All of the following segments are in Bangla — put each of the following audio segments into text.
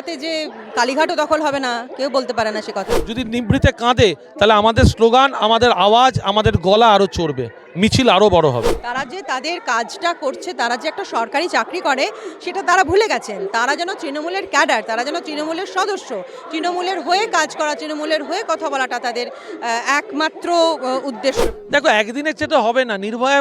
রাতে যে কালীঘাটও দখল হবে না কেউ বলতে পারে না সে কথা। যদি নিভৃতে কাঁদে তাহলে আমাদের স্লোগান, আমাদের আওয়াজ, আমাদের গলা আরও চড়বে, মিছিল আরও বড় হবে। তারা যে তাদের কাজটা করছে, তারা যে একটা সরকারি চাকরি করে সেটা তারা ভুলে গেছেন। তারা যেন তৃণমূলের ক্যাডার, তারা যেন তৃণমূলের সদস্য, তৃণমূলের হয়ে কাজ করা, তৃণমূলের হয়ে কথা বলাটা তাদের একমাত্র উদ্দেশ্য। দেখো, একদিনের সেটা হবে না। নির্ভয়া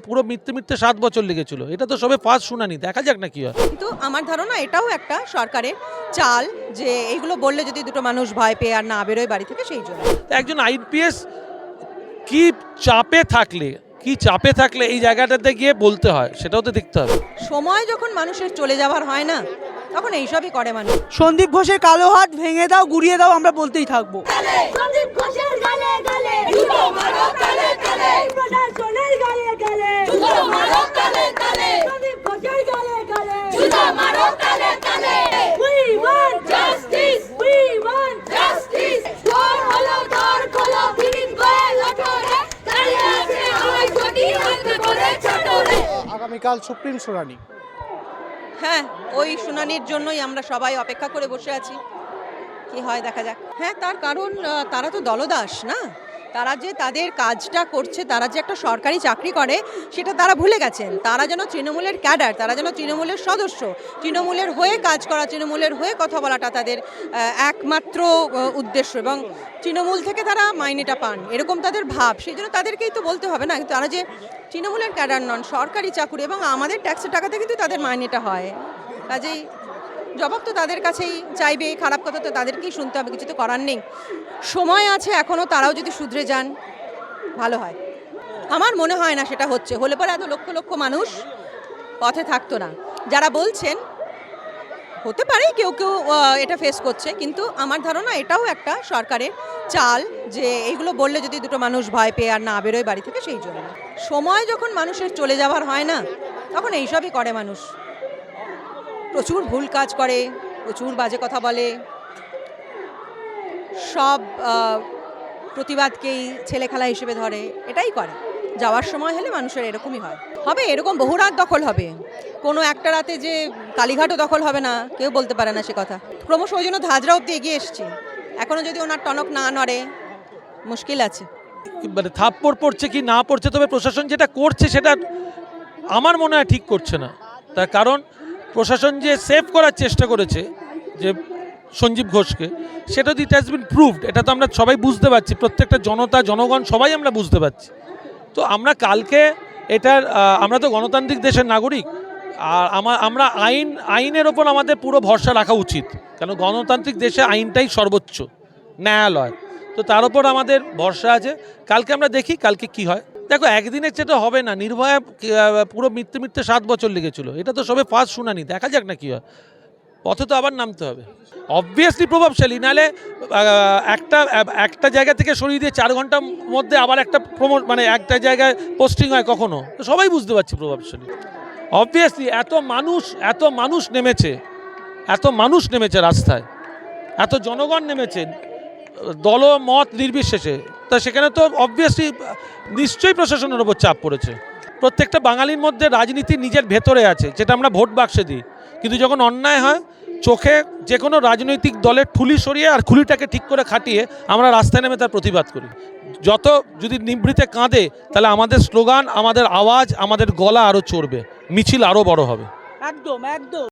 পুরো মিথ্যে 7 বছর লেগেছিল। এটা তো সবে ফার্স্ট শুনানি, দেখা যাক না কি হয়। কিন্তু আমার ধারণা এটাও একটা সরকারের চাল, যে এইগুলো বললে যদি দুটো মানুষ ভয় পেয়ে আর না বেরোয় বাড়ি থেকে, সেই জন্য। একজন আইপিএস কি চাপে থাকলে এই জায়গাটাতে গিয়ে বলতে হয়, সেটাও তো দেখতে হবে। সময় যখন মানুষের চলে যাওয়ার হয় না, তখন এইসবই করে মানুষ। সন্দীপ ঘোষের কালো হাত ভেঙে দাও, গুড়িয়ে দাও, আমরা বলতেই থাকবো। সন্দীপ ঘোষের গালে গালে জুতো মারো তালে তালে, প্রশাসনের গালে গালে জুতো মারো তালে তালে, সন্দীপ ঘোষের গালে গালে জুতো মারো তালে তালে। We want justice, we want justice. তোর হলো তোর খোলো বিনীত গোয়েল ওঠরে, দাঁড়িয়ে আছে আমার গতি হাত করে ছোটরে। আগামীকাল সুপ্রিম শুনানি। হ্যাঁ, ওই শুনানির জন্যই আমরা সবাই অপেক্ষা করে বসে আছি, কি হয় দেখা যাক। হ্যাঁ, তার কারণ তারা তো দলদাস না। তারা যে তাদের কাজটা করছে, তারা যে একটা সরকারি চাকরি করে সেটা তারা ভুলে গেছেন। তারা যেন তৃণমূলের ক্যাডার, তারা যেন তৃণমূলের সদস্য, তৃণমূলের হয়ে কাজ করা, তৃণমূলের হয়ে কথা বলাটা তাদের একমাত্র উদ্দেশ্য, এবং তৃণমূল থেকে তারা মাইনেটা পান এরকম তাদের ভাব। সেই জন্য তাদেরকেই তো বলতে হবে না, তারা যে তৃণমূলের ক্যাডার নন, সরকারি চাকরি, এবং আমাদের ট্যাক্সের টাকাতে কিন্তু তাদের মাইনেটা হয়। কাজেই জবাব তো তাদের কাছেই চাইবে, খারাপ কথা তো তাদেরকেই শুনতে হবে, কিছু তো করার নেই। সময় আছে এখনও, তারাও যদি শুধরে যান ভালো হয়। আমার মনে হয় না সেটা হচ্ছে, হলে পরে এত লক্ষ লক্ষ মানুষ পথে থাকতো না। যারা বলছেন হতে পারে কেউ কেউ এটা ফেস করছে, কিন্তু আমার ধারণা এটাও একটা সরকারের চাল, যে এইগুলো বললে যদি দুটো মানুষ ভয় পেয়ে আর না বেরোয় বাড়ি থেকে, সেই জন্য। সময় যখন মানুষের চলে যাওয়ার হয় না, তখন এইসবই করে মানুষ। প্রচুর ভুল কাজ করে, প্রচুর বাজে কথা বলে, সব প্রতিবাদকেই ছেলে খেলা হিসেবে ধরে, এটাই করে। যাওয়ার সময় হলে মানুষের এরকমই হয়। হবে এরকম, বহু রাত দখল হবে। কোনো একটা রাতে যে কালীঘাটও দখল হবে না কেউ বলতে পারে না সে কথা। ক্রমশ ওই জন্য ধাজরা অব্দি এগিয়ে এসছে। এখনও যদি ওনার টনক না নড়ে, মুশকিল আছে। মানে থাপ্পড় পড়ছে কি না পড়ছে, তবে প্রশাসন যেটা করছে সেটা আমার মনে হয় ঠিক করছে না। তার কারণ প্রশাসন যে সেভ করার চেষ্টা করেছে যে সঞ্জীব ঘোষকে, সেটা ইট হ্যাজ বিন প্রুভড। এটা তো আমরা সবাই বুঝতে পারছি, প্রত্যেকটা জনগণ সবাই আমরা বুঝতে পারছি। তো আমরা কালকে এটার আমরা তো গণতান্ত্রিক দেশের নাগরিক, আর আমরা আইনের ওপর আমাদের পুরো ভরসা রাখা উচিত, কেন গণতান্ত্রিক দেশে আইনটাই সর্বোচ্চ ন্যায়ালয়। তো তার উপর আমাদের ভরসা আছে। কালকে আমরা দেখি কালকে কি হয়। দেখো, একদিনের সেটা হবে না। নির্ভয়া পুরো মিথ্যে 7 বছর লেগেছিল। এটা তো সবে ফার্স্ট শুনানি, দেখা যাক না কি হয়। পথে তো আবার নামতে হবে। অবভিয়াসলি প্রভাবশালী, নাহলে একটা জায়গা থেকে সরিয়ে দিয়ে 4 ঘন্টার মধ্যে আবার একটা মানে একটা জায়গায় পোস্টিং হয় কখনো, তো সবাই বুঝতে পারছি প্রভাবশালী। অবভিয়াসলি এত মানুষ নেমেছে রাস্তায়, এত জনগণ নেমেছে দল মত নির্বিশেষে। তা সেখানে তো অবভিয়াসলি নিশ্চয়ই প্রশাসনের ওপর চাপ পড়েছে। প্রত্যেকটা বাঙালির মধ্যে রাজনীতি নিজের ভেতরে আছে, যেটা আমরা ভোট বাক্সে দিই, কিন্তু যখন অন্যায় হয় চোখে যে কোনো রাজনৈতিক দলের ঠুলি সরিয়ে আর খুলিটাকে ঠিক করে খাটিয়ে আমরা রাস্তায় নেমে তার প্রতিবাদ করি। যদি নিভৃতে কাঁদে তাহলে আমাদের স্লোগান, আমাদের আওয়াজ, আমাদের গলা আরও চড়বে, মিছিল আরও বড় হবে। একদম।